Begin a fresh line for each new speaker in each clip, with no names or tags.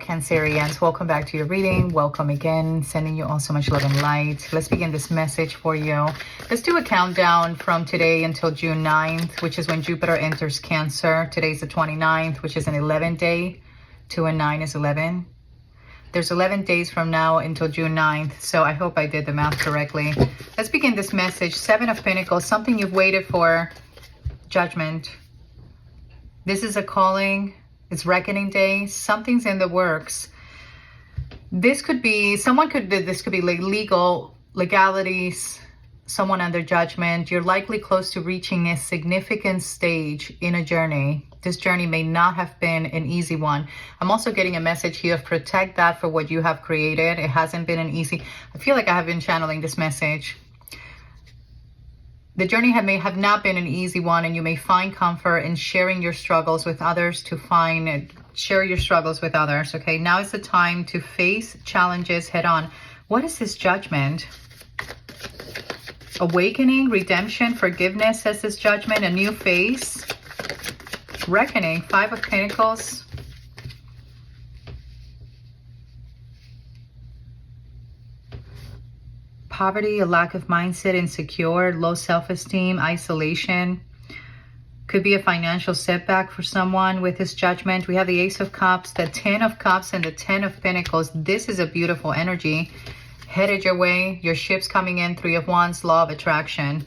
Cancerians, welcome back to your reading. Welcome again. Sending you all so much love and light. Let's begin this message for you. Let's do a countdown from today until June 9th, which is when Jupiter enters Cancer. Today's the 29th, which is an 11 day. 2 and 9 is 11. There's 11 days from now until June 9th. So I hope I did the math correctly. Let's begin this message. 7 of Pentacles, something you've waited for. Judgment. This is a calling. It's reckoning day. Something's in the works. This could be, this could be like legalities, someone under judgment. You're likely close to reaching a significant stage in a journey. This journey may not have been an easy one. I'm also getting a message here of protect that for what you have created. It hasn't been an easy, I feel like I have been channeling this message. The journey may have not been an easy one, and you may find comfort in sharing your struggles with others share your struggles with others, okay? Now is the time to face challenges head on. What is this judgment? Awakening, redemption, forgiveness, says this judgment, a new phase. Reckoning, 5 of Pentacles. Poverty, a lack of mindset, insecure, low self-esteem, isolation. Could be a financial setback for someone with this judgment. We have the Ace of Cups, the 10 of Cups, and the 10 of Pentacles. This is a beautiful energy. Headed your way. Your ship's coming in. 3 of Wands, law of attraction.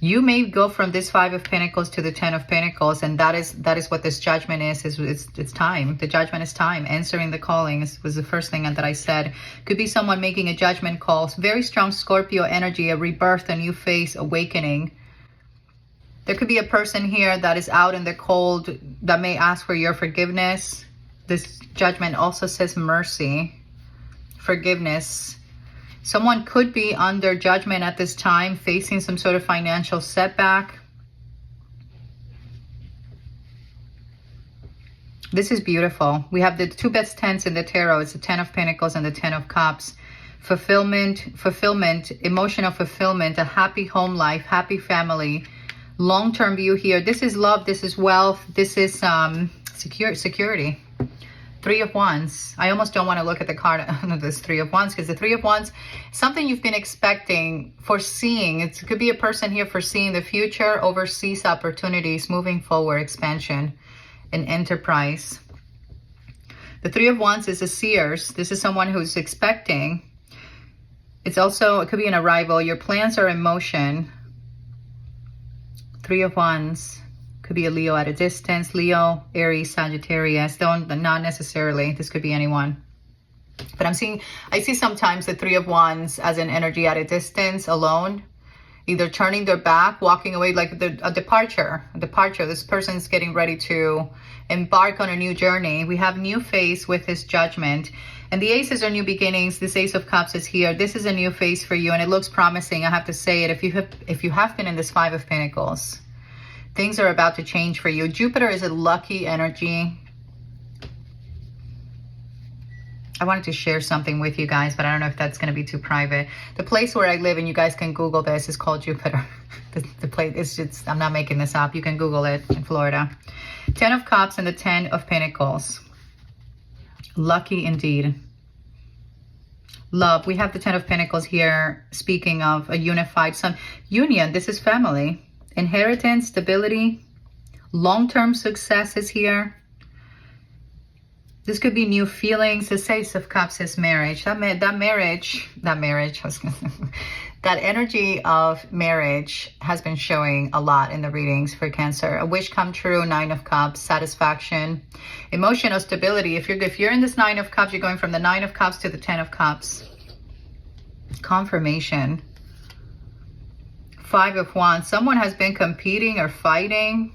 You may go from this 5 of Pentacles to the 10 of Pentacles, and that is what this judgment is. It's time. The judgment is time. Answering the calling was the first thing that I said. Could be someone making a judgment call. Very strong Scorpio energy, a rebirth, a new phase, awakening. There could be a person here that is out in the cold that may ask for your forgiveness. This judgment also says mercy, forgiveness. Someone could be under judgment at this time, facing some sort of financial setback. This is beautiful. We have the 2 best 10s in the tarot. It's the 10 of Pentacles and the 10 of Cups. Fulfillment, emotional fulfillment, a happy home life, happy family, long-term view here. This is love. This is wealth. This is security. 3 of Wands. I almost don't want to look at the card of this 3 of Wands, because the 3 of Wands, something you've been expecting, foreseeing. It could be a person here foreseeing the future, overseas opportunities, moving forward, expansion, and enterprise. The 3 of Wands is a seers. This is someone who's expecting. It's also, it could be an arrival. Your plans are in motion. 3 of Wands. Could be a Leo at a distance. Leo, Aries, Sagittarius. Not necessarily. This could be anyone. But I see sometimes the 3 of Wands as an energy at a distance, alone. Either turning their back, walking away, like a departure. This person's getting ready to embark on a new journey. We have new phase with this judgment. And the aces are new beginnings. This Ace of Cups is here. This is a new phase for you, and it looks promising. I have to say it. If you have been in this 5 of Pentacles, things are about to change for you. Jupiter is a lucky energy. I wanted to share something with you guys, but I don't know if that's going to be too private. The place where I live, and you guys can Google this, is called Jupiter. the place, it's just, I'm not making this up. You can Google it, in Florida. 10 of Cups and the 10 of Pentacles. Lucky indeed. Love. We have the 10 of Pentacles here, speaking of a unified union. This is family. Inheritance, stability, long-term success is here. This could be new feelings. The Ace of Cups is marriage. That energy of marriage has been showing a lot in the readings for Cancer. A wish come true, 9 of Cups, satisfaction, emotional stability. If you're in this 9 of Cups, you're going from the 9 of Cups to the 10 of Cups. Confirmation. 5 of Wands. Someone has been competing or fighting.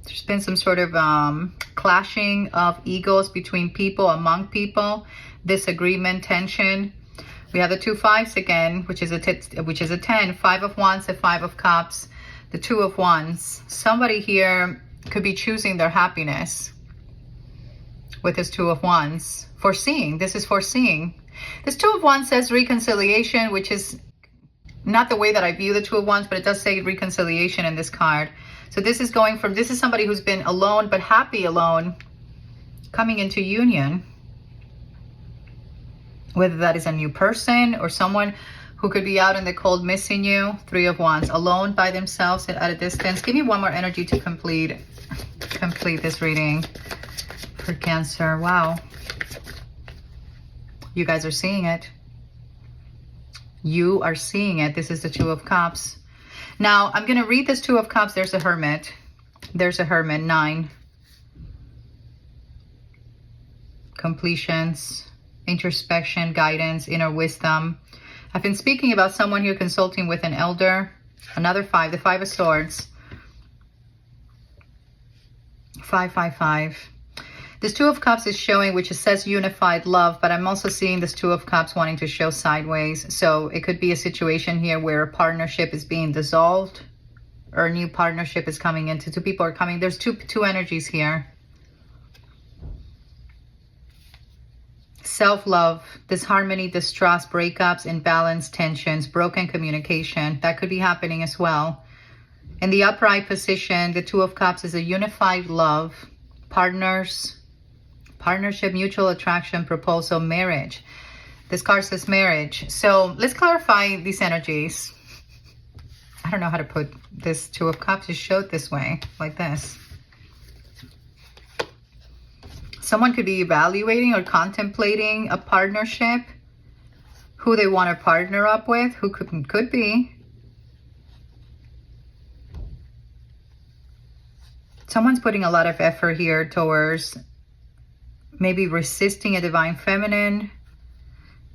There's been some sort of clashing of egos between people, among people, disagreement, tension. We have the 2 5s again, which is a 10. 5 of Wands, the 5 of Cups, the 2 of Wands. Somebody here could be choosing their happiness with this 2 of Wands. Foreseeing. This is foreseeing. This 2 of Wands says reconciliation, which is not the way that I view the 2 of Wands, but it does say reconciliation in this card. So this is going from, this is somebody who's been alone but happy alone, coming into union. Whether that is a new person or someone who could be out in the cold missing you. Three of Wands, alone by themselves at a distance. Give me one more energy to complete this reading for Cancer. Wow. You guys are seeing it. You are seeing it. This is the Two of Cups. Now, I'm going to read this Two of Cups. There's a Hermit. There's a Hermit. 9. Completions, introspection, guidance, inner wisdom. I've been speaking about someone here consulting with an elder. Another 5. The 5 of Swords. 5, 5, 5. This Two of Cups is showing, which it says unified love, but I'm also seeing this Two of Cups wanting to show sideways. So it could be a situation here where a partnership is being dissolved or a new partnership is coming into. Two people are coming. There's two energies here. Self-love, disharmony, distrust, breakups, imbalance, tensions, broken communication. That could be happening as well. In the upright position, the Two of Cups is a unified love, partners, partnership, mutual attraction, proposal, marriage. This card says marriage. So let's clarify these energies. I don't know how to put this Two of Cups. Just show it this way, like this. Someone could be evaluating or contemplating a partnership, who they want to partner up with, who could be. Someone's putting a lot of effort here towards maybe resisting a divine feminine,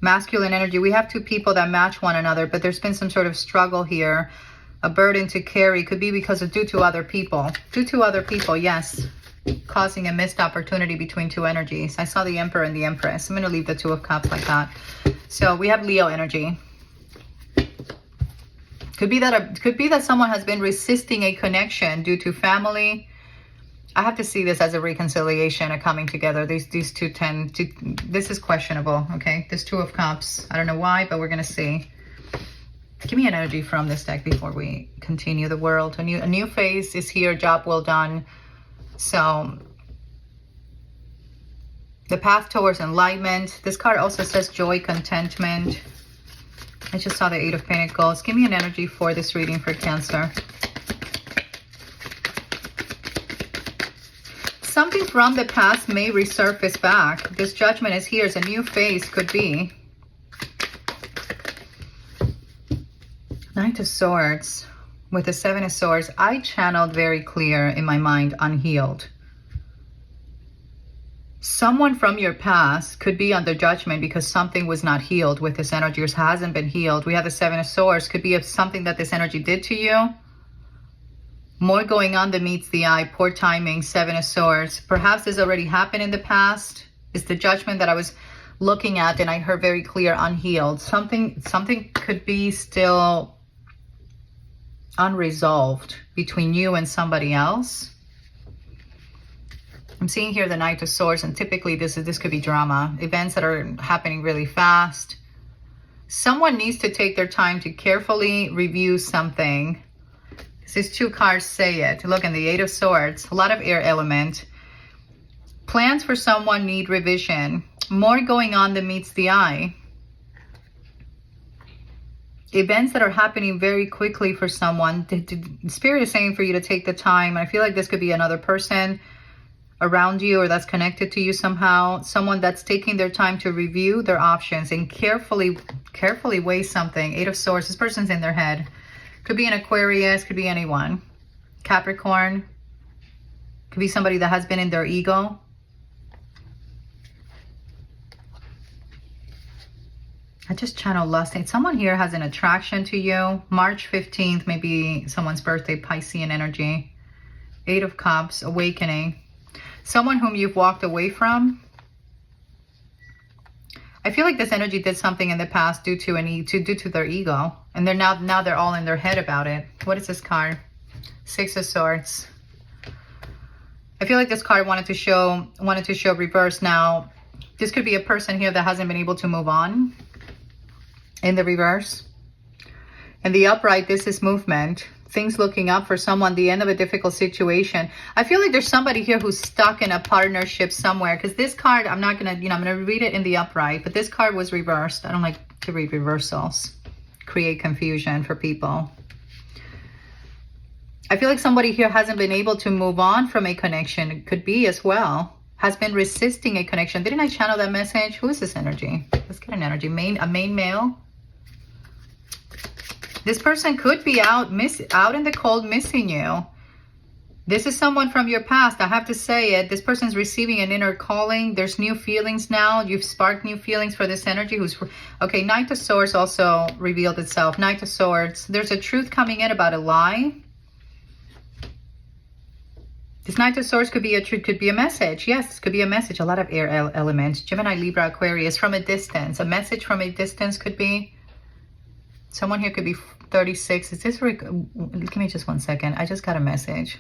masculine energy. We have two people that match one another, but there's been some sort of struggle here, a burden to carry. Could be because of due to other people. Due to other people, yes. Causing a missed opportunity between two energies. I saw the Emperor and the Empress. I'm going to leave the Two of Cups like that. So we have Leo energy. Could be that someone has been resisting a connection due to family. I have to see this as a reconciliation, a coming together. These two tend to, this is questionable, okay? This Two of Cups. I don't know why, but we're going to see. Give me an energy from this deck before we continue. The World. A new phase is here. Job well done. So, the path towards enlightenment. This card also says joy, contentment. I just saw the 8 of Pentacles. Give me an energy for this reading for Cancer. Something from the past may resurface back. This Judgment is here. It's a new phase, could be. Knight of Swords. With the 7 of Swords, I channeled very clear in my mind, unhealed. Someone from your past could be under judgment because something was not healed with this energy or hasn't been healed. We have the 7 of Swords. Could be of something that this energy did to you. More going on than meets the eye. Poor timing. 7 of Swords. Perhaps this already happened in the past. It's the judgment that I was looking at and I heard very clear, unhealed. Something could be still unresolved between you and somebody else. I'm seeing here the Knight of Swords, and typically this could be drama, events that are happening really fast. Someone needs to take their time to carefully review something. These two cards say it. Look, in the 8 of Swords, a lot of air element. Plans for someone need revision. More going on than meets the eye. Events that are happening very quickly for someone. The Spirit is saying for you to take the time. I feel like this could be another person around you or that's connected to you somehow. Someone that's taking their time to review their options and carefully weigh something. 8 of Swords. This person's in their head. Could be an Aquarius. Could be anyone. Capricorn. Could be somebody that has been in their ego. I just channel lust. Someone here has an attraction to you. March 15th, maybe someone's birthday, Piscean energy. 8 of Cups, awakening. Someone whom you've walked away from. I feel like this energy did something in the past due to their ego. And they're now they're all in their head about it. What is this card? 6 of Swords. I feel like this card wanted to show reverse. Now, this could be a person here that hasn't been able to move on. In the reverse. In the upright, this is movement. things looking up for someone, the end of a difficult situation. I feel like there's somebody here who's stuck in a partnership somewhere, because this card, I'm not gonna, I'm gonna read it in the upright, but this card was reversed. I don't like to read reversals, create confusion for people. I feel like somebody here hasn't been able to move on from a connection. It could be as well. Has been resisting a connection. Didn't I channel that message? Who is this energy? Let's get an energy. A main male. This person could be out in the cold, missing you. This is someone from your past. I have to say it. This person's receiving an inner calling. There's new feelings now. You've sparked new feelings for this energy. Okay, Knight of Swords also revealed itself. Knight of Swords. There's a truth coming in about a lie. This Knight of Swords could be a truth, could be a message. Yes, could be a message. A lot of air elements. Gemini, Libra, Aquarius. From a distance. A message from a distance could be. Someone here could be 36. Is this, give me just 1 second. I just got a message.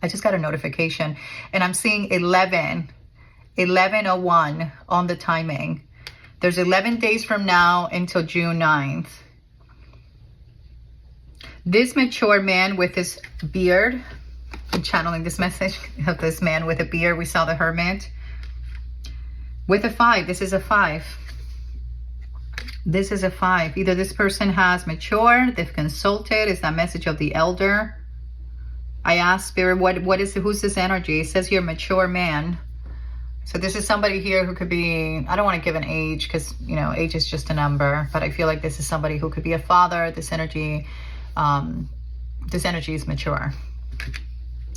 I just got a notification. And I'm seeing 11:01 on the timing. There's 11 days from now until June 9th. This mature man with his beard. I'm channeling this message of this man with a beard. We saw the Hermit. With a 5. This is a 5. This is a 5. Either this person has matured, they've consulted. Is that message of the elder? I asked Spirit, who's this energy? It says here, mature man. So this is somebody here who could be, I don't want to give an age because, age is just a number, but I feel like this is somebody who could be a father. This energy is mature.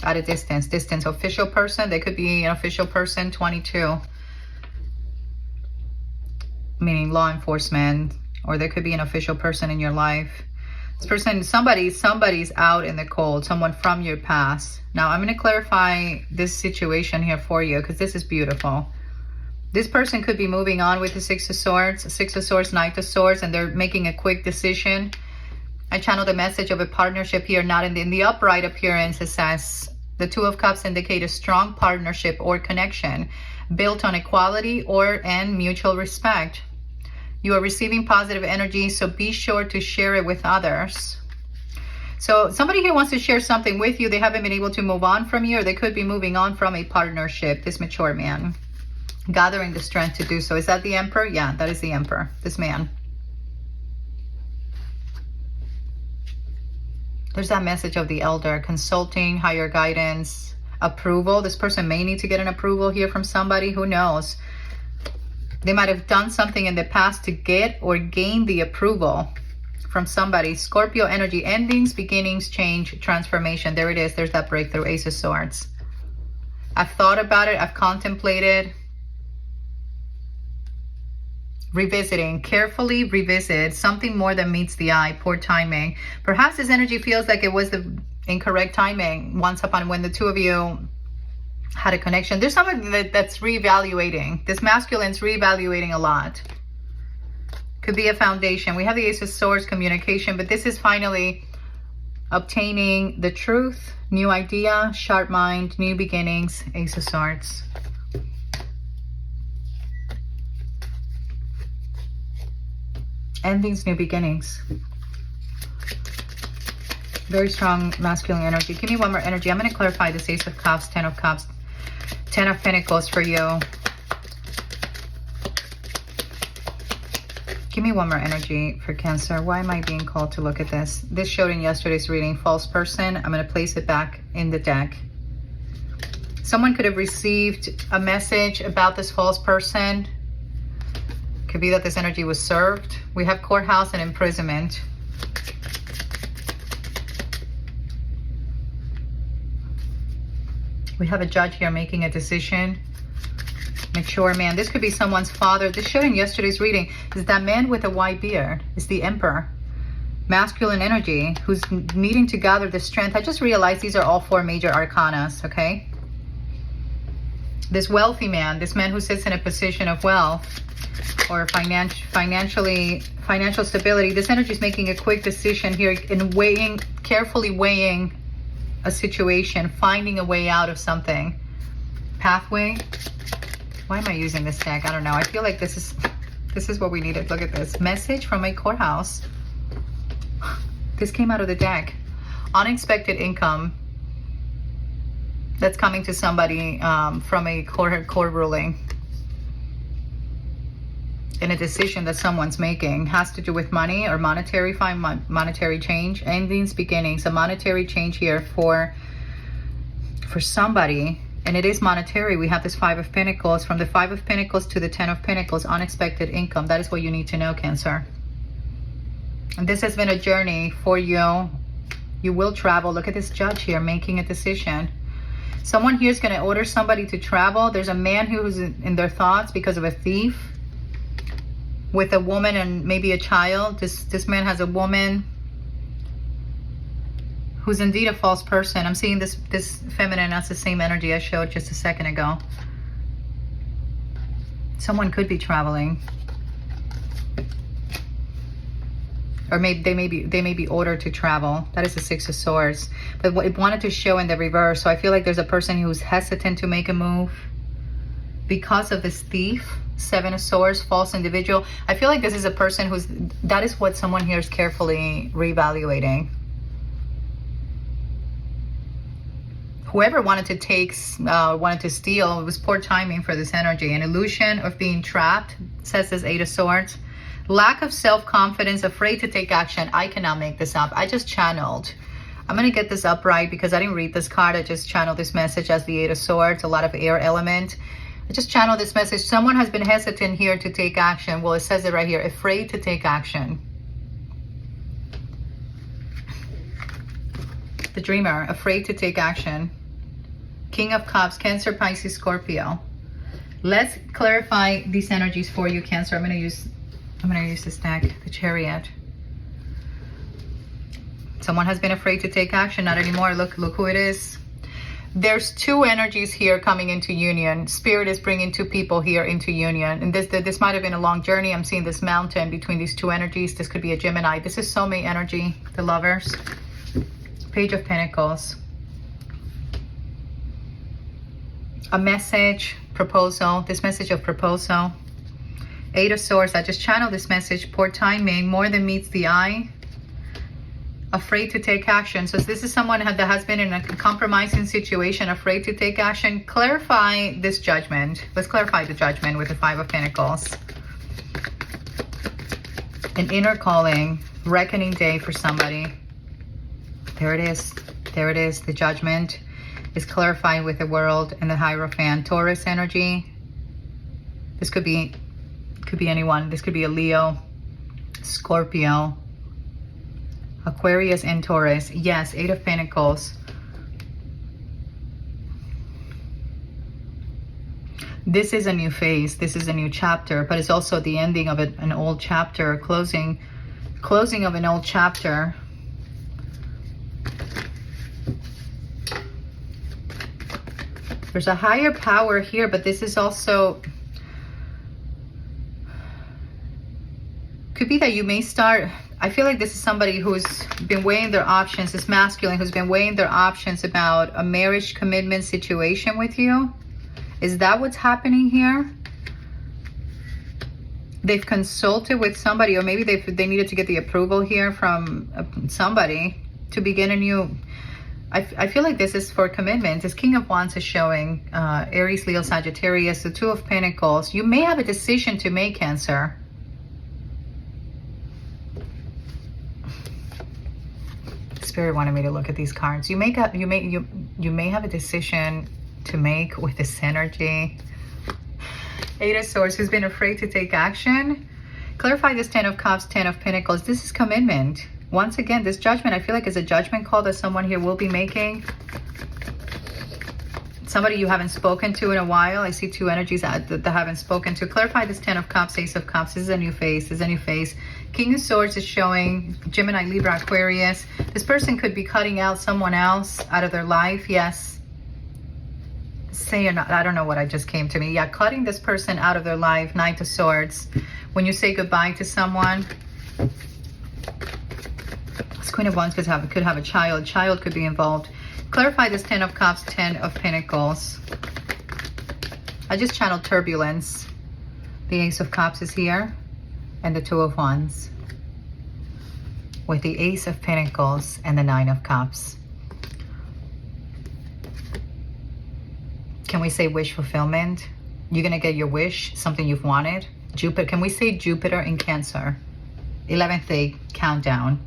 At a distance, official person. They could be an official person, 22. Meaning law enforcement, or there could be an official person in your life. This person, somebody's out in the cold, someone from your past. Now, I'm going to clarify this situation here for you because this is beautiful. This person could be moving on with the 6 of Swords, Knight of Swords, and they're making a quick decision. I channeled a message of a partnership here, not in the upright appearance. It says the 2 of Cups indicate a strong partnership or connection built on equality and mutual respect. You are receiving positive energy, so be sure to share it with others. So somebody here wants to share something with you. They haven't been able to move on from you, or they could be moving on from a partnership. This mature man, gathering the strength to do so. Is that the Emperor? Yeah, that is the Emperor, this man. There's that message of the elder, consulting, higher guidance, approval. This person may need to get an approval here from somebody. Who knows? They might have done something in the past to get or gain the approval from somebody. Scorpio energy, endings, beginnings, change, transformation. There it is. There's that breakthrough, Ace of Swords. I've thought about it. I've contemplated. Revisiting, carefully revisit something more than meets the eye. Poor timing. Perhaps this energy feels like it was the incorrect timing once upon when the 2 of you had a connection. There's somebody that's reevaluating. This masculine's reevaluating a lot. Could be a foundation. We have the Ace of Swords, communication, but this is finally obtaining the truth, new idea, sharp mind, new beginnings, Ace of Swords. Endings, new beginnings. Very strong masculine energy. Give me one more energy. I'm going to clarify this Ace of Cups, 10 of Cups, 10 of Pentacles for you. Give me one more energy for Cancer. Why am I being called to look at this? This showed in yesterday's reading, false person. I'm going to place it back in the deck. Someone could have received a message about this false person. Could be that this energy was served. We have courthouse and imprisonment. We have a judge here making a decision. Mature man. This could be someone's father. This showed in yesterday's reading is that man with a white beard. It's the Emperor. Masculine energy who's needing to gather the strength. I just realized these are all 4 major arcanas, okay? This wealthy man, this man who sits in a position of wealth or financial stability. This energy is making a quick decision here in carefully weighing a situation, finding a way out of something. Pathway. Why am I using this deck? I don't know. I feel like this is what we needed. Look at this. Message from a courthouse. This came out of the deck. Unexpected income that's coming to somebody from a court ruling. In a decision that someone's making. Has to do with money or monetary, monetary change. Endings, beginnings. A monetary change here for somebody. And it is monetary. We have this 5 of Pentacles. From the 5 of Pentacles to the 10 of Pentacles. Unexpected income. That is what you need to know, Cancer. And this has been a journey for you. You will travel. Look at this Judge here making a decision. Someone here is going to order somebody to travel. There's a man who's in their thoughts because of a thief. With a woman and maybe a child. This man has a woman who's indeed a false person. I'm seeing this feminine as the same energy I showed just a second ago. Someone could be traveling. Or maybe they may be ordered to travel. That is the 6 of Swords. But what it wanted to show in the reverse. So I feel like there's a person who's hesitant to make a move because of this thief. 7 of Swords, false individual. I feel like this is a person that is what someone here is carefully reevaluating. Whoever wanted to steal, it was poor timing for this energy. An illusion of being trapped, says this 8 of Swords. Lack of self-confidence, afraid to take action. I cannot make this up. I just channeled. I'm going to get this upright because I didn't read this card. I just channeled this message as the 8 of Swords, a lot of air element. I just channeled this message. Someone has been hesitant here to take action. Well, it says it right here. Afraid to take action. The Dreamer, afraid to take action. King of Cups, Cancer, Pisces, Scorpio. Let's clarify these energies for you, Cancer. I'm going to use this deck, the Chariot. Someone has been afraid to take action. Not anymore. Look who it is. There's 2 energies here coming into union. Spirit is bringing 2 people here into union. And this might have been a long journey. I'm seeing this mountain between these 2 energies. This could be a Gemini. This is soulmate energy, the Lovers. Page of Pentacles. A message, proposal. This message of proposal. 8 of Swords. I just channeled this message. Poor timing. More than meets the eye. Afraid to take action. So this is someone that has been in a compromising situation, afraid to take action. Clarify this judgment. Let's clarify the judgment with the 5 of Pentacles. An inner calling, reckoning day for somebody. There it is. There it is. The judgment is clarifying with the World and the Hierophant. Taurus energy. This could be anyone. This could be a Leo, Scorpio, Aquarius, and Taurus. Yes, 8 of Pentacles. This is a new phase. This is a new chapter, but it's also the ending of an old chapter, closing of an old chapter. There's a higher power here, but this is also could be that you may start. I feel like this is somebody who's been weighing their options, this masculine who's been weighing their options about a marriage commitment situation with you. Is that what's happening here? They've consulted with somebody, or maybe they needed to get the approval here from somebody to begin a new. I feel like this is for commitment. This King of Wands is showing Aries, Leo, Sagittarius, the 2 of Pentacles. You may have a decision to make, Cancer. Spirit wanted me to look at these cards. You may have a decision to make with this energy. 8 of Swords, who's been afraid to take action. Clarify this 10 of Cups, 10 of Pentacles. This is commitment. Once again, this judgment, I feel like is a judgment call that someone here will be making. Somebody you haven't spoken to in a while. I see 2 energies that haven't spoken to. Clarify this 10 of Cups, Ace of Cups. This is a new phase. This is a new phase. King of Swords is showing Gemini, Libra, Aquarius. This person could be cutting out someone else out of their life. Yes. Say or not, I don't know what I just came to me. Yeah, cutting this person out of their life. Knight of Swords. When you say goodbye to someone, this Queen of Wands could have a child. Child could be involved. Clarify this 10 of Cups, 10 of Pentacles. I just channeled turbulence. The Ace of Cups is here. And the 2 of Wands. with the Ace of Pentacles and the Nine of Cups. Can we say wish fulfillment? You're going to get your wish, something you've wanted. Jupiter, can we say Jupiter in Cancer? 11th day countdown.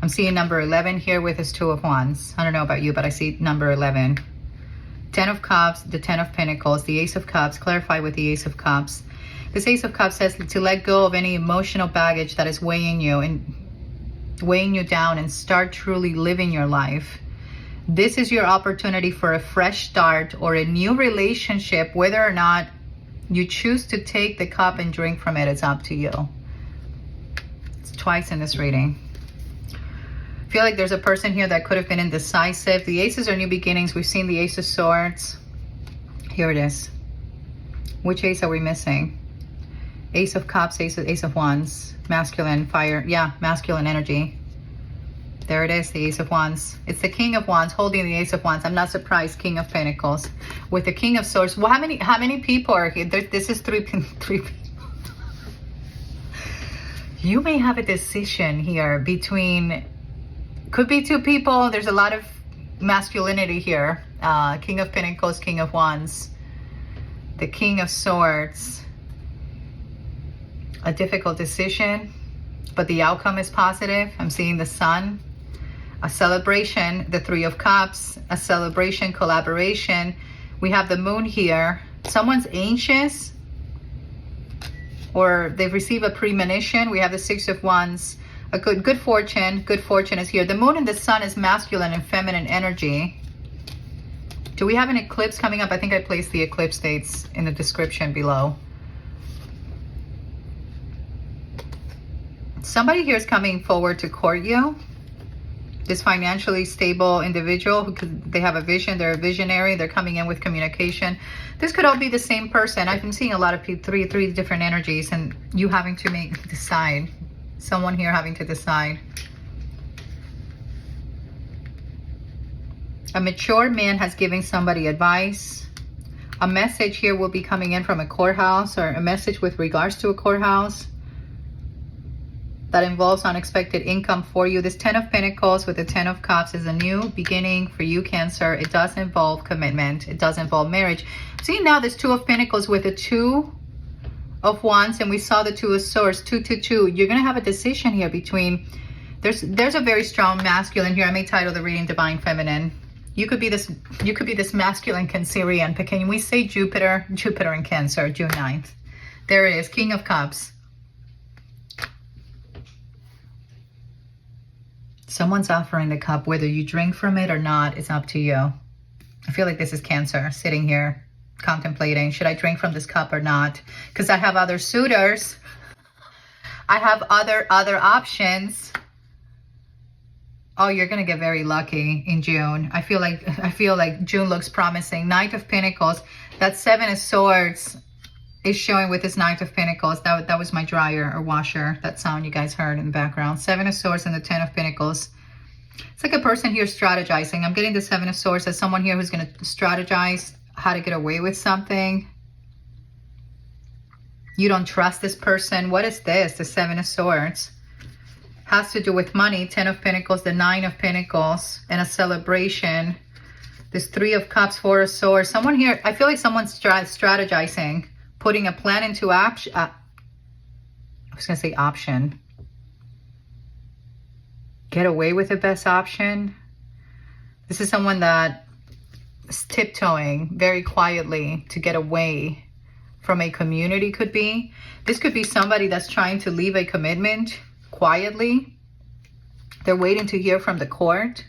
I'm seeing number 11 here with this Two of Wands. I don't know about you, but I see number 11. 10 of Cups, the 10 of Pentacles, the Ace of Cups. Clarify with the Ace of Cups. This Ace of Cups says to let go of any emotional baggage that is weighing you and weighing you down and start truly living your life. This is your opportunity for a fresh start or a new relationship. Whether or not you choose to take the cup and drink from it, it's up to you. It's twice in this reading. I feel like there's a person here that could have been indecisive. The aces are new beginnings. We've seen the Ace of Swords. Here it is. Which ace are we missing? Ace of Cups, Ace of Wands. Masculine, fire. Yeah, masculine energy. There it is, the Ace of Wands. It's the King of Wands holding the Ace of Wands. I'm not surprised. King of Pentacles with the King of Swords. Well, how many people are here? This is three people. You may have a decision here between, could be two people. There's a lot of masculinity here. King of Pentacles, King of Wands, the King of Swords. A difficult decision, but the outcome is positive. I'm seeing the Sun. A celebration, the Three of Cups, a celebration, collaboration. We have the Moon here. Someone's anxious or they've received a premonition. We have the Six of Wands. A good fortune. Good fortune is here. The Moon and the Sun is masculine and feminine energy. Do we have an eclipse coming up? I think I placed the eclipse dates in the description below. Somebody here is coming forward to court you. This financially stable individual who they have a vision, they're a visionary, they're coming in with communication. This could all be the same person. I've been seeing a lot of people, three different energies, and you having to decide. Someone here having to decide. A mature man has given somebody advice. A message here will be coming in from a courthouse, or a message with regards to a courthouse that involves unexpected income for you. This 10 of Pentacles with the 10 of Cups is a new beginning for you, Cancer. It does involve commitment. It does involve marriage. See, now this 2 of Pentacles with the 2 of Wands, and we saw the 2 of Swords, 2, 2, 2. You're going to have a decision here between, there's a very strong masculine here. I may title the reading Divine Feminine. You could be this masculine Cancerian, but can we say Jupiter in Cancer, June 9th? There it is, King of Cups. Someone's offering the cup. Whether you drink from it or not, it's up to you. I feel like this is Cancer sitting here contemplating, should I drink from this cup or not? Because I have other suitors. I have other options. Oh, you're going to get very lucky in June. I feel like June looks promising. Knight of Pentacles. That 7 of Swords is showing with this Knight of Pentacles. That was my dryer or washer. That sound you guys heard in the background. 7 of Swords and the 10 of Pentacles. It's like a person here strategizing. I'm getting the 7 of Swords as someone here who's going to strategize how to get away with something. You don't trust this person. What is this? The 7 of Swords. Has to do with money. 10 of Pentacles, the 9 of Pentacles, and a celebration. This 3 of Cups, 4 of Swords. Someone here, I feel like someone's strategizing. Putting a plan into action. I was going to say option. Get away with the best option. This is someone that is tiptoeing very quietly to get away from a community, could be. This could be somebody that's trying to leave a commitment quietly. They're waiting to hear from the court.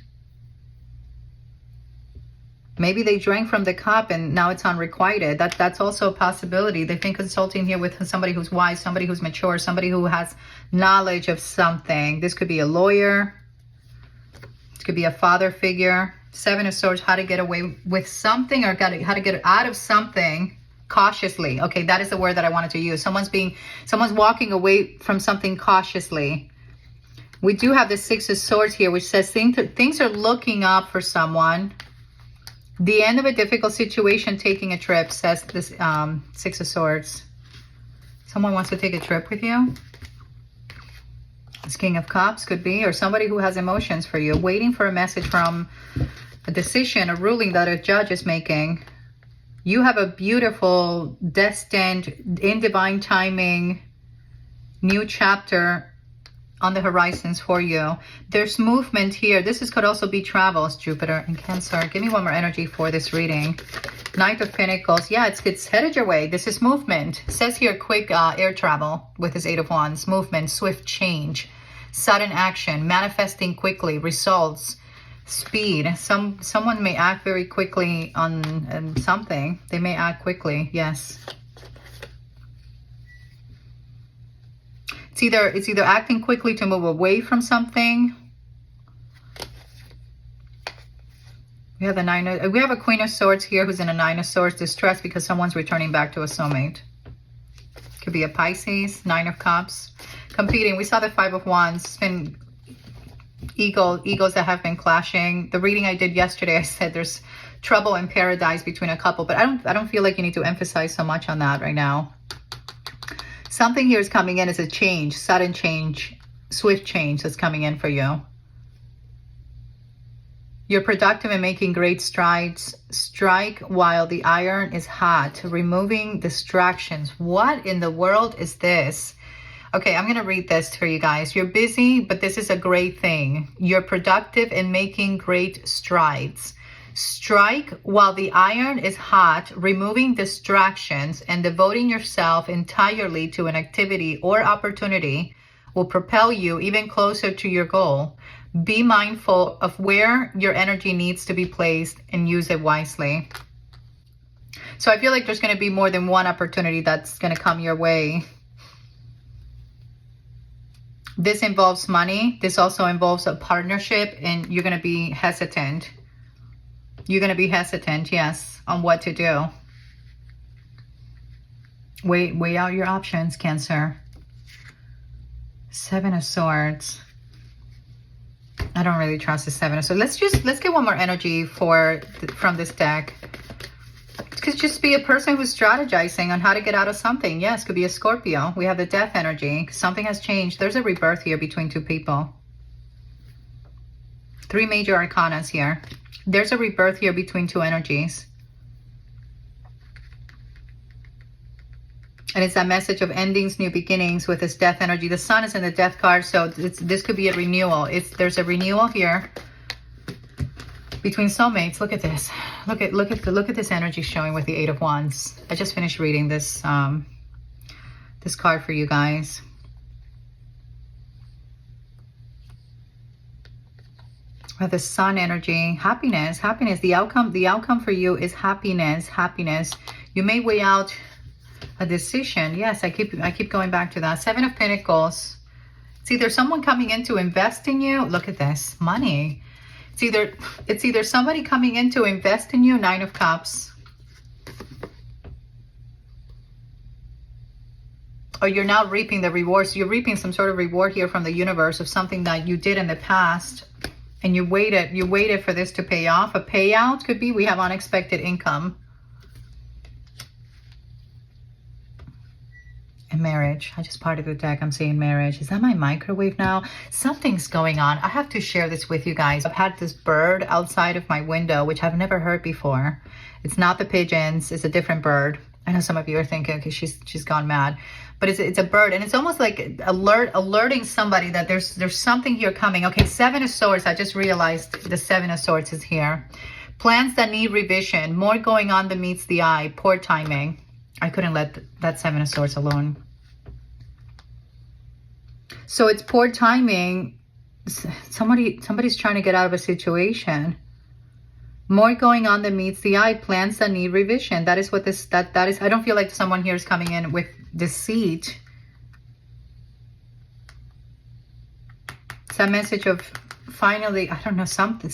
Maybe they drank from the cup and now it's unrequited. That's also a possibility. They've been consulting here with somebody who's wise, somebody who's mature, somebody who has knowledge of something. This could be a lawyer. This could be a father figure. 7 of Swords, how to get away with something, or how to get out of something cautiously. Okay, that is the word that I wanted to use. Someone's walking away from something cautiously. We do have the 6 of Swords here, which says things are looking up for someone. The end of a difficult situation, taking a trip, says this 6 of Swords. Someone wants to take a trip with you. This King of Cups could be, or somebody who has emotions for you, waiting for a message from a decision, a ruling that a judge is making. You have a beautiful, destined, in divine timing, new chapter on the horizons for you. There's movement here. Could also be travels, Jupiter and Cancer. Give me one more energy for this reading. Knight of Pentacles. Yeah, it's headed your way. This is movement. It says here quick air travel with this Eight of Wands. Movement, swift change, sudden action, manifesting quickly, results, speed. Someone may act very quickly on something. They may act quickly. Yes. It's either acting quickly to move away from something. We have a Queen of Swords here who's in a Nine of Swords, distressed because someone's returning back to a soulmate. Could be a Pisces, Nine of Cups. Competing. We saw the Five of Wands. It's been egos that have been clashing. The reading I did yesterday, I said there's trouble in paradise between a couple, but I don't feel like you need to emphasize so much on that right now. Something here is coming in as a change, sudden change, swift change that's coming in for you. You're productive and making great strides. Strike while the iron is hot, removing distractions. What in the world is this? Okay, I'm going to read this for you guys. You're busy, but this is a great thing. You're productive and making great strides. Strike while the iron is hot, removing distractions and devoting yourself entirely to an activity or opportunity will propel you even closer to your goal. Be mindful of where your energy needs to be placed and use it wisely. So I feel like there's going to be more than one opportunity that's going to come your way. This involves money. This also involves a partnership, and you're going to be hesitant. You're going to be hesitant, yes, on what to do. Weigh out your options, Cancer. Seven of Swords. I don't really trust the Seven of Swords. Let's get one more energy from this deck. It could just be a person who's strategizing on how to get out of something. Yes, could be a Scorpio. We have the Death energy. Something has changed. There's a rebirth here between two people. Three major arcanas here. There's a rebirth here between two energies. And it's that message of endings, new beginnings with this Death energy. The Sun is in the Death card, so this could be a renewal. There's a renewal here between soulmates. Look at this. Look at this energy showing with the Eight of Wands. I just finished reading this this card for you guys. We have the Sun energy, happiness. The outcome for you is happiness. You may weigh out a decision. Yes, I keep going back to that. Seven of Pentacles. It's either someone coming in to invest in you. Look at this, money. It's either somebody coming in to invest in you. Nine of Cups. Or you're now reaping the rewards. You're reaping some sort of reward here from the universe of something that you did in the past. And you waited for this to pay off. A payout could be, we have unexpected income. And marriage. I just parted the deck. I'm saying marriage. Is that my microwave now? Something's going on. I have to share this with you guys. I've had this bird outside of my window, which I've never heard before. It's not the pigeons. It's a different bird. I know some of you are thinking, okay, she's gone mad. But it's a bird, and it's almost like alerting somebody that there's something here coming. Okay, Seven of Swords. I just realized the Seven of Swords is here. Plans that need revision. More going on than meets the eye. Poor timing. I couldn't let that Seven of Swords alone. So it's poor timing. Somebody's trying to get out of a situation. More going on than meets the eye. Plans that need revision. That is what that is. I don't feel like someone here is coming in with deceit. It's that message of finally, I don't know, something,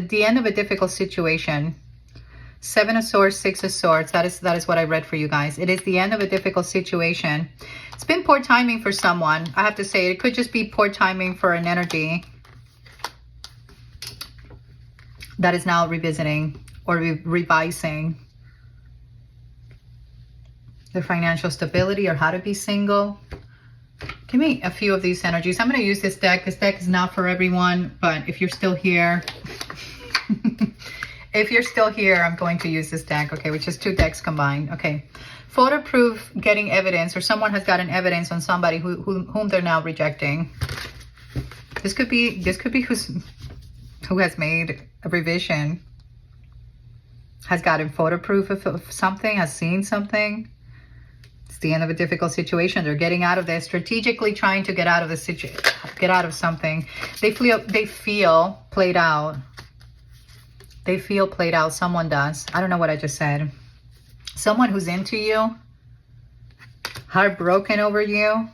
the end of a difficult situation. Seven of Swords, Six of Swords. That is what I read for you guys. It is the end of a difficult situation. It's been poor timing for someone. I have to say, it could just be poor timing for an energy that is now revisiting or revising their financial stability or how to be single. Give me a few of these energies. I'm going to use this deck. This deck is not for everyone, but if you're still here, if you're still here, I'm going to use this deck, okay, which is 2 decks combined. Okay. Photo proof, getting evidence, or someone has gotten evidence on somebody whom they're now rejecting. This could be who has made a revision, has gotten photo proof of something, has seen something. It's the end of a difficult situation. They're getting out of this, strategically trying to get out of the situation, get out of something. They feel played out. They feel played out. Someone does. I don't know what I just said. Someone who's into you, heartbroken over you.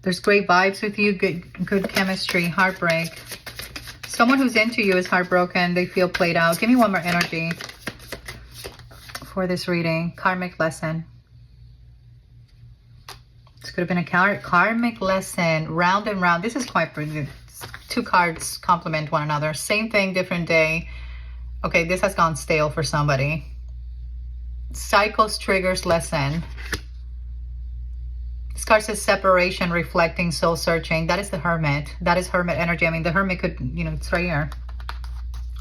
There's great vibes with you, good chemistry, heartbreak. Someone who's into you is heartbroken. They feel played out. Give me one more energy for this reading. Karmic lesson. This could have been a karmic lesson. Round and round. This is quite brilliant. 2 cards complement one another. Same thing, different day. Okay, this has gone stale for somebody. Cycles, triggers, lesson. This card says separation, reflecting, soul searching. That is the Hermit. That is Hermit energy. I mean, the Hermit could, you know, it's right here.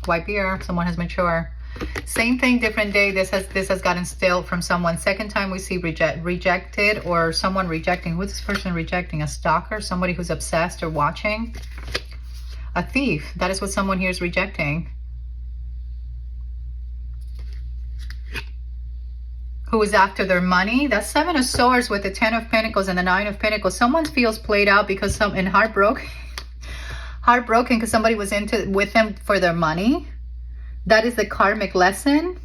White beer. Someone has mature. Same thing, different day. This has gotten stale from someone. Second time we see rejected, or someone rejecting. Who's this person rejecting? A stalker? Somebody who's obsessed or watching? A thief. That is what someone here is rejecting. Who is after their money? That's 7 of Swords with the 10 of Pentacles and the 9 of Pentacles. Someone feels played out because heartbroken because somebody was with them for their money. That is the karmic lesson.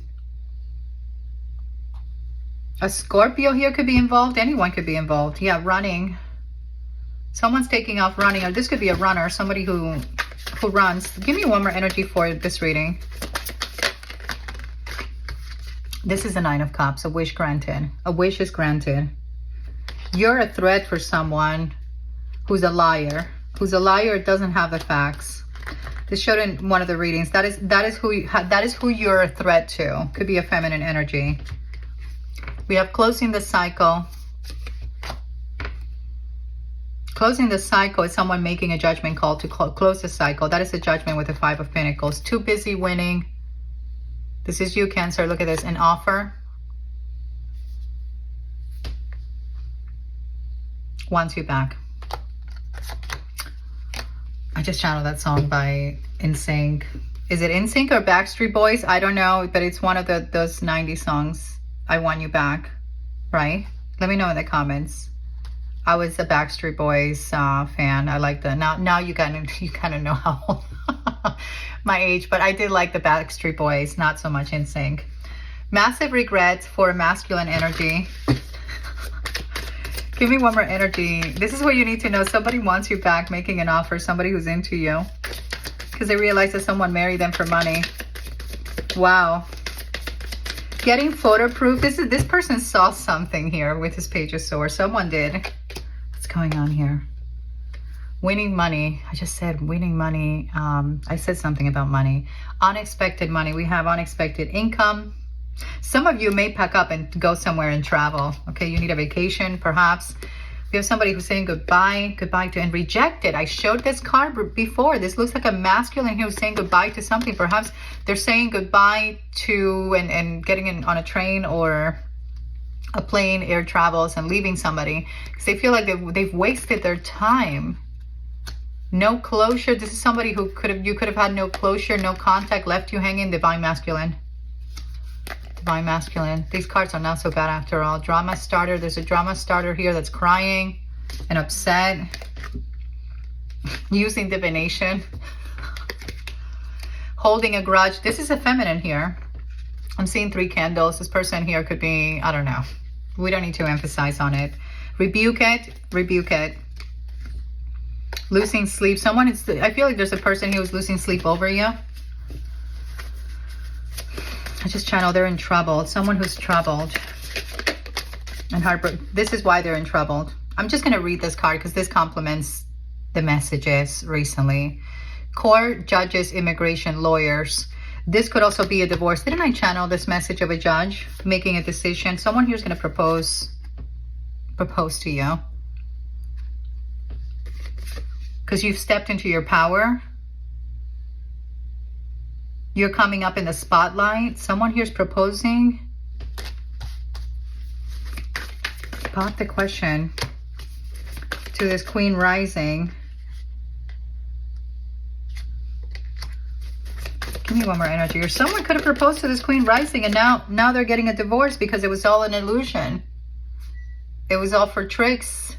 A Scorpio here could be involved. Anyone could be involved. Yeah, running. Someone's taking off running. Or this could be a runner. Somebody who runs. Give me one more energy for this reading. This is the 9 of Cups. A wish granted. A wish is granted. You're a threat for someone who's a liar. Who's a liar, doesn't have the facts. This showed in one of the readings. That is who you're a threat to. Could be a feminine energy. We have closing the cycle. Closing the cycle is someone making a judgment call to close the cycle. That is the judgment with the 5 of Pentacles. Too busy winning. This is you, Cancer. Look at this. An offer. Wants you back. I just channeled that song by NSYNC. Is it NSYNC or Backstreet Boys? I don't know, but it's one of those 90 songs. I Want You Back, right? Let me know in the comments. I was a Backstreet Boys fan. I like the now you kind of know how old my age, but I did like the Backstreet Boys, not so much NSYNC. Massive regret for masculine energy. Give me one more energy. This is what you need to know. Somebody wants you back, making an offer. Somebody who's into you. Because they realize that someone married them for money. Wow. Getting photo proof. This person saw something here with his Page of Swords. Someone did. What's going on here? Winning money. I just said winning money. I said something about money. Unexpected money. We have unexpected income. Some of you may pack up and go somewhere and travel. Okay, you need a vacation, perhaps. We have somebody who's saying goodbye to, and rejected. I showed this card before. This looks like a masculine who's saying goodbye to something. Perhaps they're saying goodbye to and getting on a train or a plane, air travels, and leaving somebody because they feel like they've wasted their time. No closure. This is somebody who you could have had no closure, no contact, left you hanging. Divine masculine. Divine masculine. These cards are not so bad after all. Drama starter. There's a drama starter here that's crying and upset. Using divination. Holding a grudge. This is a feminine here. I'm seeing 3 candles. This person here could be, I don't know. We don't need to emphasize on it. Rebuke it. Rebuke it. Losing sleep. I feel like there's a person who's losing sleep over you. I just channel they're in trouble. Someone who's troubled and heartbroken. This is why they're in trouble. I'm just going to read this card because this complements the messages recently. Court, judges, immigration, lawyers. This could also be a divorce. Didn't I channel this message of a judge making a decision? Someone here's going to propose to you. because you've stepped into your power. You're coming up in the spotlight. Someone here's proposing. Pop the question to this Queen rising. Give me one more energy. Or someone could have proposed to this Queen rising, and now they're getting a divorce because it was all an illusion. It was all for tricks.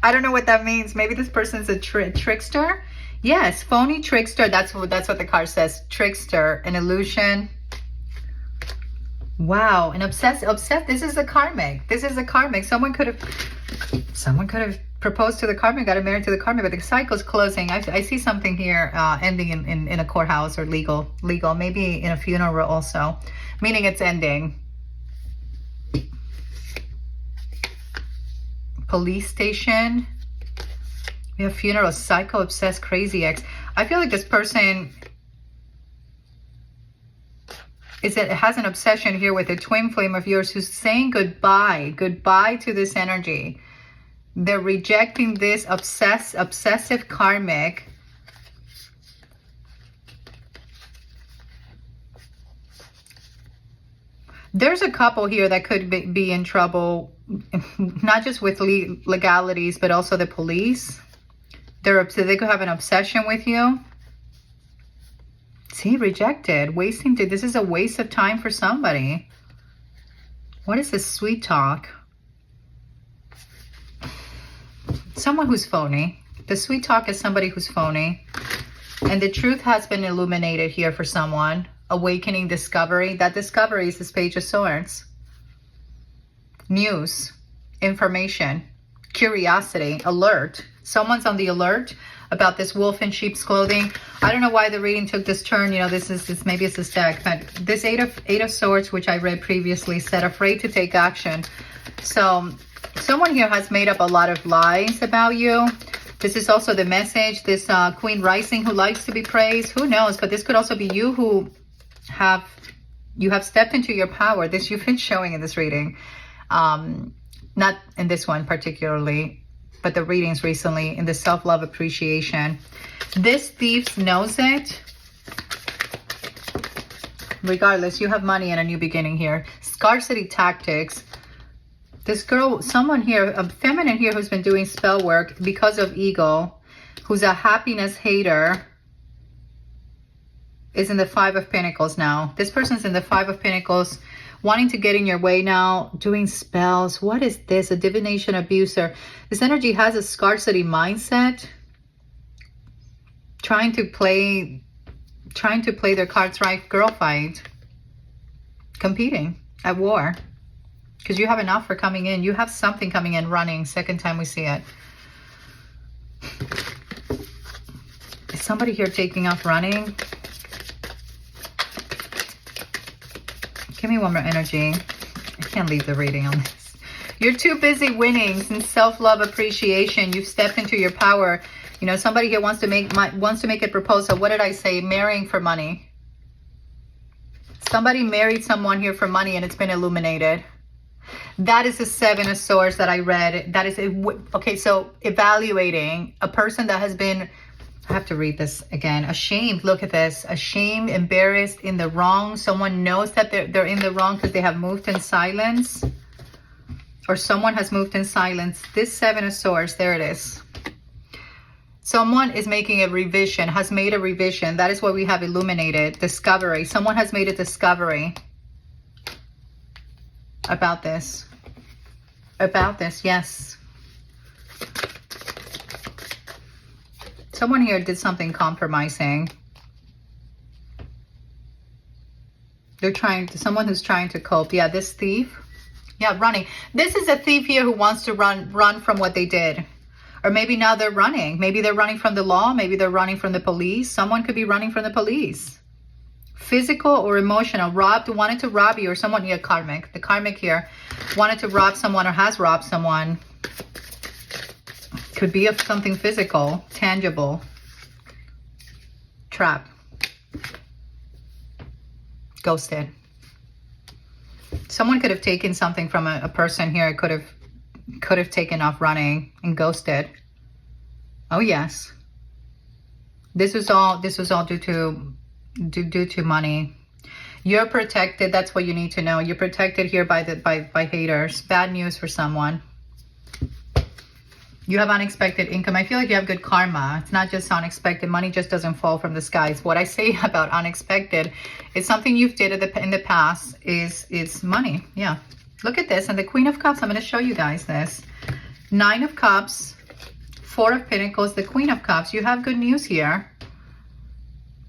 I don't know what that means. Maybe this person's a trickster. Yes, phony trickster. That's what the card says. Trickster, an illusion. Wow, an obsessed. This is a karmic. This is a karmic. Someone could have proposed to the karmic, got married to the karmic, but the cycle's closing. I see something here ending in a courthouse or legal, maybe in a funeral also, meaning it's ending. Police station. We have funeral, psycho, obsessed, crazy ex. I feel like this person has an obsession here with a twin flame of yours who's saying goodbye to this energy. They're rejecting this obsessive karmic. There's a couple here that could be in trouble, not just with legalities, but also the police. They could have an obsession with you. See, rejected, wasting. This is a waste of time for somebody. What is this sweet talk? Someone who's phony. The sweet talk is somebody who's phony. And the truth has been illuminated here for someone. Awakening, discovery. That discovery is this Page of Swords. News, information, curiosity, alert. Someone's on the alert about this wolf in sheep's clothing. I don't know why the reading took this turn. You know, maybe it's this deck, but this Eight of Swords, which I read previously, said afraid to take action. So someone here has made up a lot of lies about you. This is also the message. This Queen rising who likes to be praised. Who knows? But this could also be you who have stepped into your power. This you've been showing in this reading. Not in this one particularly, but the readings recently in the self-love appreciation. This thief knows it. Regardless, you have money and a new beginning here. Scarcity tactics. This girl, someone here, a feminine here who's been doing spell work because of ego, who's a happiness hater, is in the Five of Pentacles now. This person's in the Five of Pentacles, wanting to get in your way now, doing spells. What is this? A divination abuser. This energy has a scarcity mindset, trying to play their cards right. Girl fight. Competing at war. Because you have an offer coming in. You have something coming in running. Second time we see it. Is somebody here taking off running? Give me one more energy. I can't leave the reading on this. You're too busy winning in self-love appreciation. You've stepped into your power. You know, somebody here wants to make a proposal. What did I say? Marrying for money. Somebody married someone here for money and it's been illuminated. That is the Seven of Swords that I read. That is okay. So evaluating a person that has been, I have to read this again. Ashamed. Look at this. Ashamed, embarrassed, in the wrong. Someone knows that they're in the wrong because they have moved in silence. Or someone has moved in silence. This Seven of Swords, there it is. Someone is making a revision, has made a revision. That is what we have illuminated. Discovery. Someone has made a discovery about this. About this, yes. Someone here did something compromising. Someone who's trying to cope. Yeah, this thief. Yeah, running. This is a thief here who wants to run from what they did. Or maybe now they're running. Maybe they're running from the law. Maybe they're running from the police. Someone could be running from the police. Physical or emotional. Wanted to rob you, or someone here, karmic. The karmic here wanted to rob someone or has robbed someone. Could be of something physical, tangible. Trap. Ghosted. Someone could have taken something from a person here. It could could have taken off running and ghosted. Oh yes. This was all due to money. You're protected. That's what you need to know. You're protected here by haters. Bad news for someone. You have unexpected income. I feel like you have good karma. It's not just unexpected. Money just doesn't fall from the skies. What I say about unexpected is something you've did in the past is money. Yeah. Look at this. And the Queen of Cups, I'm going to show you guys this. 9 of Cups, 4 of Pentacles, the Queen of Cups. You have good news here.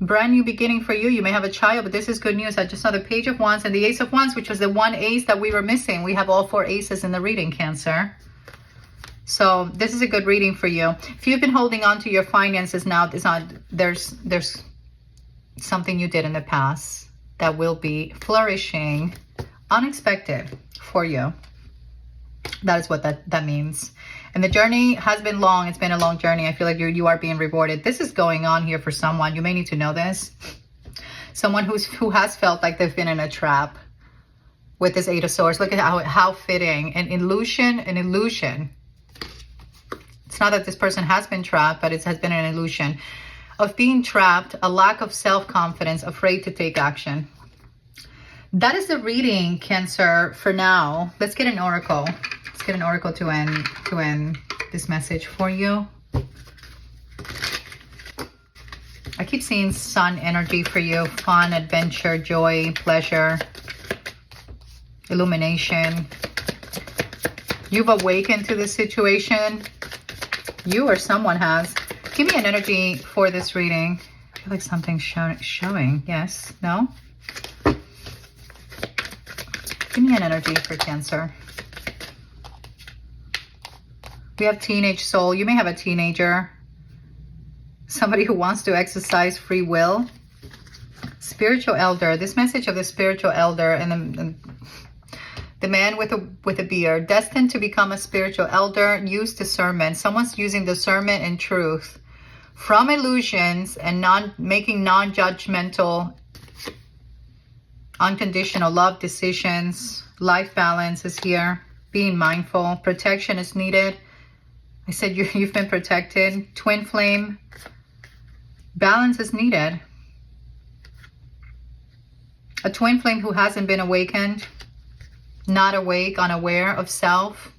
Brand new beginning for you. You may have a child, but this is good news. I just saw the Page of Wands and the Ace of Wands, which was the one ace that we were missing. We have all 4 aces in the reading, Cancer. So this is a good reading for you. If you've been holding on to your finances now, there's something you did in the past that will be flourishing, unexpected for you. That is what that means. And the journey has been long. It's been a long journey. I feel like you are being rewarded. This is going on here for someone. You may need to know this. Someone who has felt like they've been in a trap with this 8 of Swords. Look at how fitting. An illusion. It's not that this person has been trapped, but it has been an illusion of being trapped, a lack of self-confidence, afraid to take action. That is the reading, Cancer, for now. Let's get an oracle. Let's get an oracle to end this message for you. I keep seeing sun energy for you. Fun, adventure, joy, pleasure, illumination. You've awakened to this situation. You or someone has. Give me an energy for this reading. I feel like something's showing. Yes? No? Give me an energy for Cancer. We have teenage soul. You may have a teenager. Somebody who wants to exercise free will. Spiritual elder. This message of the spiritual elder and the man with a beard, destined to become a spiritual elder, use discernment. Someone's using discernment and truth from illusions and making non-judgmental, unconditional love decisions. Life balance is here. Being mindful. Protection is needed. I said you've been protected. Twin flame. Balance is needed. A twin flame who hasn't been awakened. Not awake, unaware of self.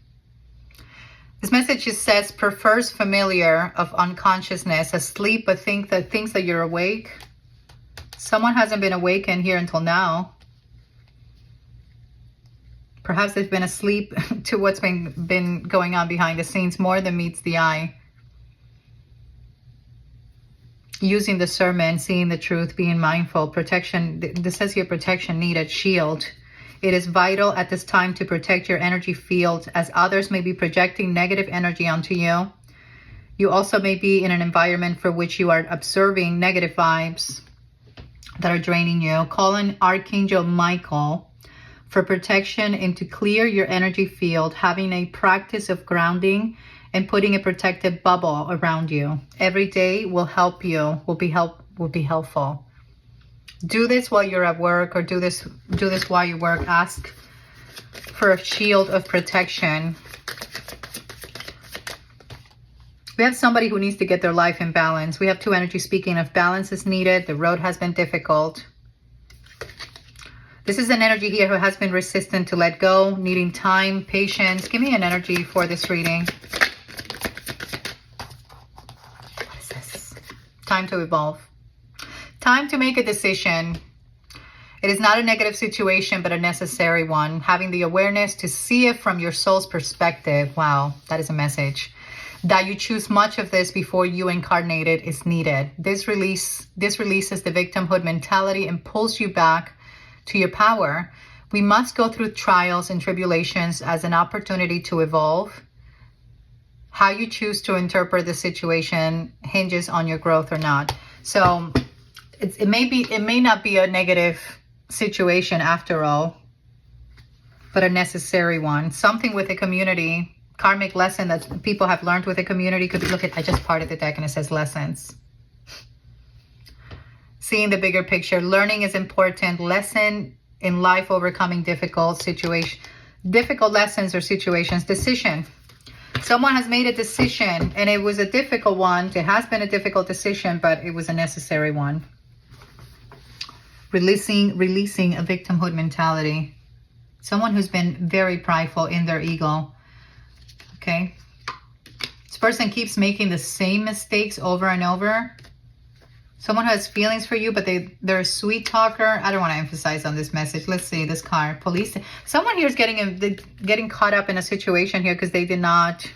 This message just says prefers familiar of unconsciousness, asleep but thinks that you're awake. Someone hasn't been awakened here until now. Perhaps they've been asleep to what's been going on behind the scenes more than meets the eye. Using discernment, seeing the truth, being mindful, protection. This says here protection needed, shield. It is vital at this time to protect your energy field, as others may be projecting negative energy onto you. You also may be in an environment for which you are observing negative vibes that are draining you. Call in Archangel Michael for protection and to clear your energy field, having a practice of grounding and putting a protective bubble around you. Every day will help you, will be helpful. Do this while you're at work, or do this while you work. Ask for a shield of protection. We have somebody who needs to get their life in balance. We have 2 energies speaking of balance is needed. The road has been difficult. This is an energy here who has been resistant to let go, needing time, patience. Give me an energy for this reading. What is this? Time to evolve. Time to make a decision. It is not a negative situation, but a necessary one. Having the awareness to see it from your soul's perspective. Wow, that is a message. That you choose much of this before you incarnate it is needed. This releases the victimhood mentality and pulls you back to your power. We must go through trials and tribulations as an opportunity to evolve. How you choose to interpret the situation hinges on your growth or not. So it may not be a negative situation after all, but a necessary one. Something with a community, karmic lesson that people have learned with a community could be, look at, I just parted the deck and it says lessons. Seeing the bigger picture. Learning is important. Lesson in life, overcoming difficult lessons or situations. Decision. Someone has made a decision, and it was a difficult one. It has been a difficult decision, but it was a necessary one. Releasing a victimhood mentality. Someone who's been very prideful in their ego. Okay. This person keeps making the same mistakes over and over. Someone who has feelings for you, but they're a sweet talker. I don't want to emphasize on this message. Let's see this card. Police. Someone here is getting caught up in a situation here because they were not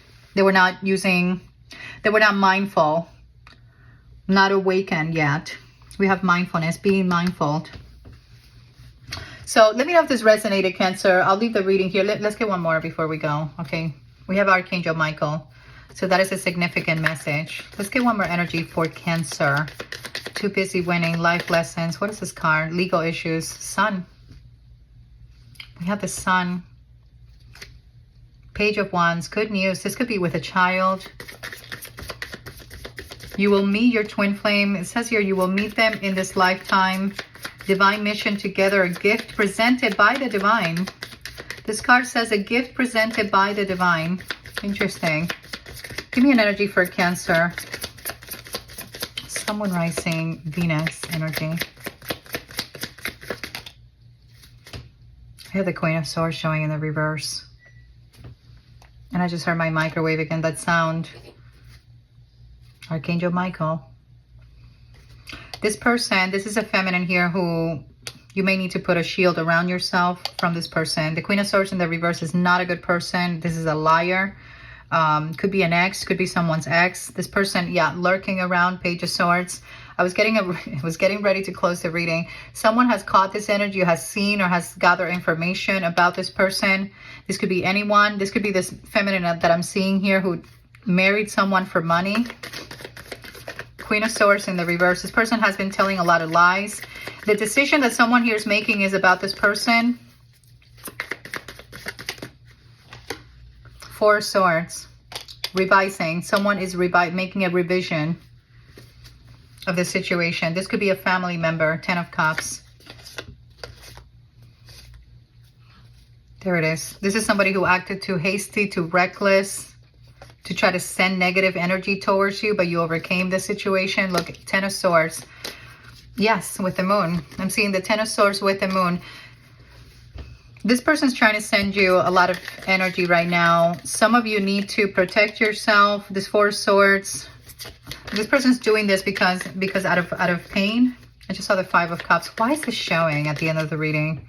mindful, not awakened yet. We have mindfulness, being mindful. So let me know if this resonated, Cancer. I'll leave the reading here. Let's get one more before we go. Okay. We have Archangel Michael. So that is a significant message. Let's get one more energy for Cancer. Too busy winning, life lessons. What is this card? Legal issues. Sun. We have the Sun. Page of Wands. Good news. This could be with a child. You will meet your twin flame. It says here you will meet them in this lifetime. Divine mission together. A gift presented by the divine. This card says a gift presented by the divine. Interesting. Give me an energy for Cancer. Someone rising, Venus energy. I have the Queen of Swords showing in the reverse. And I just heard my microwave again, that sound. Archangel Michael. This person, this is a feminine here who you may need to put a shield around yourself from this person. The Queen of Swords in the reverse is not a good person. This is a liar. Could be an ex, could be someone's ex. This person, yeah, lurking around. Page of Swords. I was getting ready to close the reading. Someone has caught this energy, has seen or has gathered information about this person. This could be anyone. This could be this feminine that I'm seeing here who married someone for money. Queen of Swords in the reverse. This person has been telling a lot of lies. The decision that someone here is making is about this person. Four of Swords. Revising. Someone is making a revision of the situation. This could be a family member. Ten of Cups. There it is. This is somebody who acted too hasty, too reckless, to try to send negative energy towards you, but you overcame the situation. Look, Ten of Swords. Yes, with the moon. I'm seeing the Ten of Swords with the moon. This person's trying to send you a lot of energy right now. Some of you need to protect yourself. This Four of Swords. This person's doing this because out of pain. I just saw the Five of Cups. Why is this showing at the end of the reading?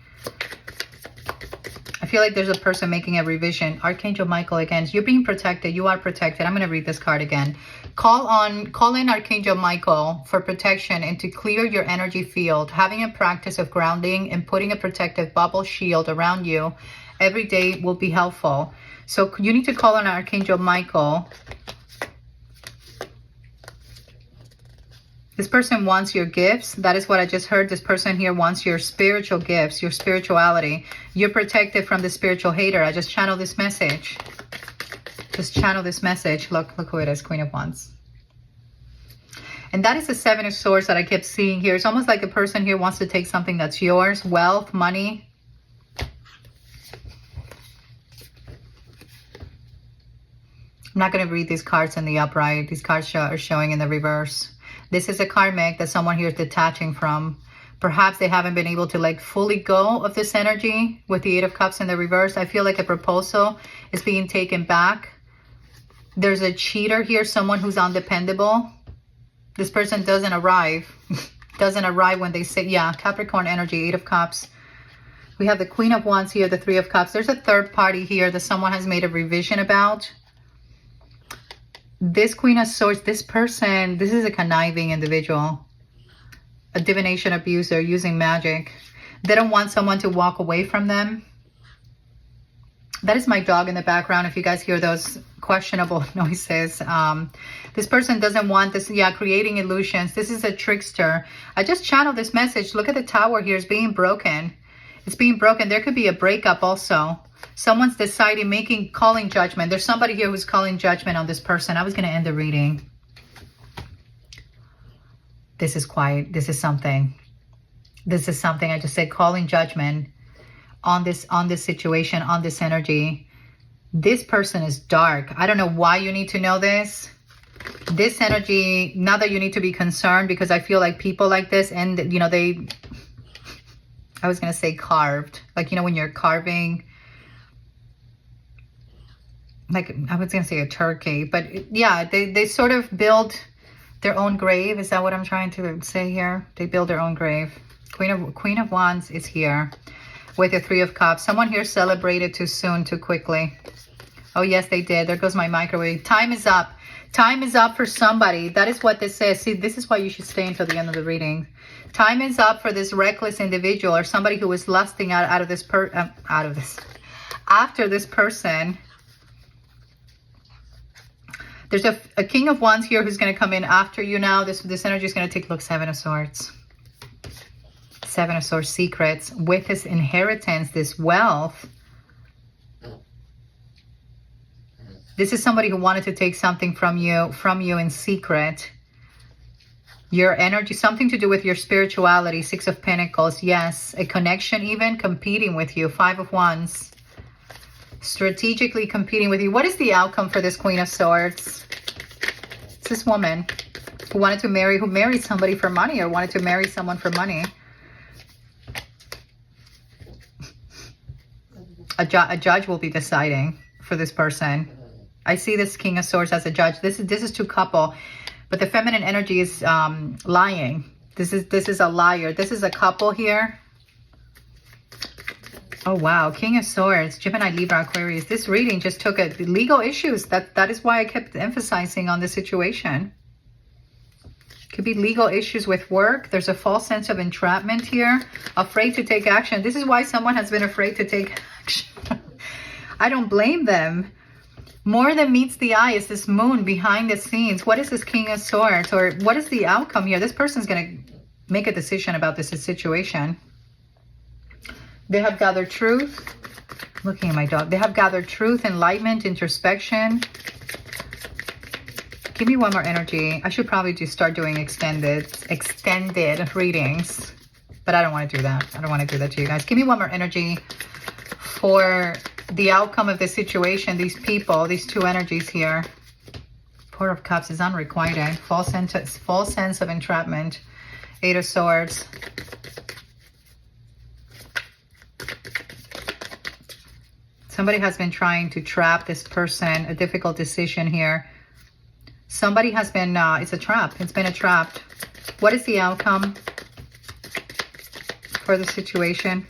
I feel like there's a person making a revision. Archangel Michael again. You're being protected. You are protected. I'm going to read this card again. Call in Archangel Michael for protection and to clear your energy field. Having a practice of grounding and putting a protective bubble shield around you every day will be helpful. So you need to call on Archangel Michael. This person wants your gifts. That is what I just heard. This person here wants your spiritual gifts, your spirituality. You're protected from the spiritual hater. I just channel this message. Just channel this message. Look who it is. Queen of Wands. And that is the Seven of Swords that I kept seeing here. It's almost like a person here wants to take something that's yours. Wealth, money. I'm not going to read these cards in the upright. These cards are showing in the reverse. This is a karmic that someone here is detaching from. Perhaps they haven't been able to like fully go of this energy with the Eight of Cups in the reverse. I feel like a proposal is being taken back. There's a cheater here, someone who's undependable. This person doesn't arrive. Doesn't arrive when they say, yeah, Capricorn energy, Eight of Cups. We have the Queen of Wands here, the Three of Cups. There's a third party here that someone has made a revision about. This Queen of Swords, this person, this is a conniving individual. A divination abuser using magic. They don't want someone to walk away from them. That is my dog in the background. If you guys hear those questionable noises. This person doesn't want this. Yeah, creating illusions. This is a trickster. I just channeled this message. Look at the tower here. It's being broken. It's being broken. There could be a breakup also. Someone's deciding, calling judgment. There's somebody here who's calling judgment on this person. I was going to end the reading. This is quiet. This is something. This is something. I just said calling judgment on this situation, on this energy. This person is dark. I don't know why you need to know this. This energy, not that you need to be concerned, because I feel like people like this, and you know, I was going to say carved, like, you know, when you're carving, like, I was going to say a turkey, but yeah, they sort of build their own grave. Is that what I'm trying to say here? They build their own grave. Queen of Wands is here with the Three of Cups. Someone here celebrated too soon, too quickly. Oh, yes, they did. There goes my microwave. Time is up. Time is up for somebody. That is what this is. See, this is why you should stay until the end of the reading. Time is up for this reckless individual, or somebody who is lusting after this person. There's a King of Wands here who's going to come in after you now. This energy is going to take, look, Seven of Swords. Seven of Swords, secrets. With his inheritance, this wealth. This is somebody who wanted to take something from you in secret. Your energy, something to do with your spirituality. Six of Pentacles, yes. A connection even, competing with you. Five of Wands. Strategically competing with you. What is the outcome for this Queen of Swords? It's this woman who wanted to marry, who married somebody for money, or wanted to marry someone for money. A judge will be deciding for this person. I see this King of Swords as a judge. This is to couple, but the feminine energy is lying. This is a liar. This is a couple here. Oh wow, King of Swords, Gemini, Libra, Aquarius. This reading just took legal issues. That is why I kept emphasizing on this situation. Could be legal issues with work. There's a false sense of entrapment here. Afraid to take action. This is why someone has been afraid to take action. I don't blame them. More than meets the eye is this moon behind the scenes. What is this King of Swords? Or what is the outcome here? This person's going to make a decision about this situation. They have gathered truth. Looking at my dog. They have gathered truth, enlightenment, introspection. Give me one more energy. I should probably just start doing extended readings. But I don't want to do that. I don't want to do that to you guys. Give me one more energy for the outcome of this situation. These people, these two energies here. Four of Cups is unrequited. False sense of entrapment. Eight of Swords. Somebody has been trying to trap this person. A difficult decision here. Somebody has been, it's a trap. It's been a trap. What is the outcome for the situation?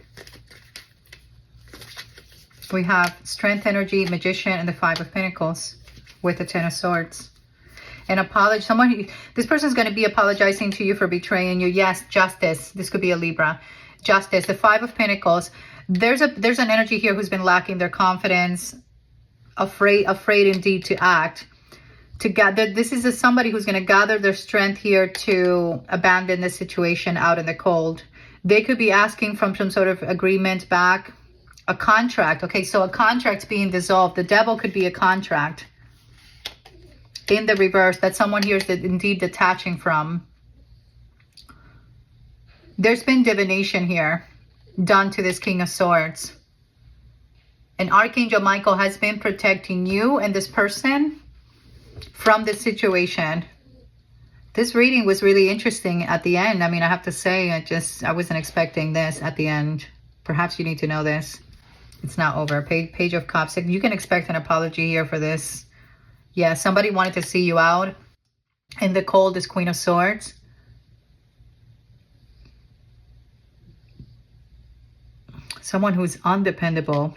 We have Strength, Energy, Magician, and the Five of Pentacles with the Ten of Swords. An apology. This person is going to be apologizing to you for betraying you. Yes, justice. This could be a Libra. Justice. The Five of Pentacles. There's an energy here who's been lacking their confidence. Afraid indeed to act. This is somebody who's going to gather their strength here to abandon the situation out in the cold. They could be asking from some sort of agreement back. A contract. Okay, so a contract's being dissolved. The Devil could be a contract. In the reverse, that someone here is indeed detaching from. There's been divination here done to this King of Swords. And Archangel Michael has been protecting you and this person from this situation. This reading was really interesting at the end. I mean, I have to say, I wasn't expecting this at the end. Perhaps you need to know this. It's not over. Page of Cups. You can expect an apology here for this. Yeah, somebody wanted to see you out in the cold, this Queen of Swords. Someone who's undependable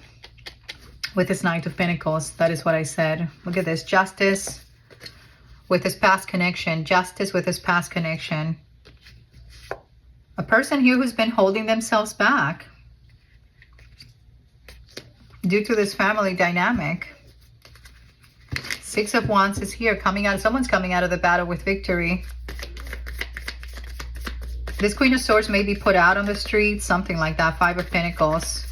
with this Knight of Pentacles. That is what I said. Look at this. Justice with his past connection. Justice with his past connection. A person here who's been holding themselves back due to this family dynamic. Six of Wands is here, coming out. Someone's coming out of the battle with victory. This Queen of Swords may be put out on the street, something like that. Five of Pentacles.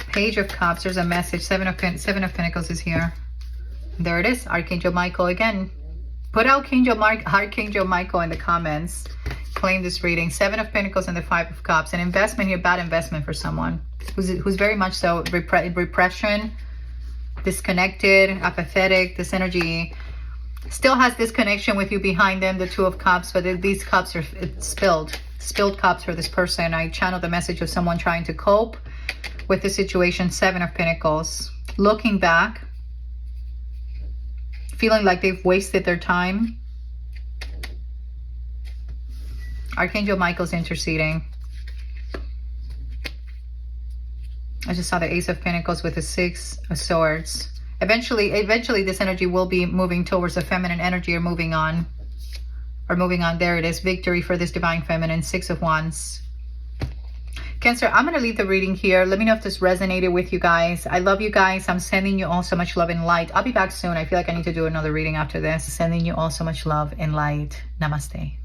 Page of Cups, there's a message. Seven of Pentacles is here. There it is, Archangel Michael again. Put Archangel Michael in the comments. claim this reading. 7 of Pentacles and the 5 of Cups. An investment here, bad investment for someone who's very much so repression, disconnected, apathetic. This energy still has this connection with you behind them, the 2 of Cups, but these cups are spilled cups for this person. I channeled the message of someone trying to cope with the situation. 7 of Pentacles, looking back, feeling like they've wasted their time. Archangel Michael's interceding. I just saw the Ace of Pentacles with the 6 of Swords. Eventually this energy will be moving towards the feminine energy, or moving on. There it is. Victory for this divine feminine. 6 of Wands. Cancer, I'm going to leave the reading here. Let me know if this resonated with you guys. I love you guys. I'm sending you all so much love and light. I'll be back soon. I feel like I need to do another reading after this. Sending you all so much love and light. Namaste.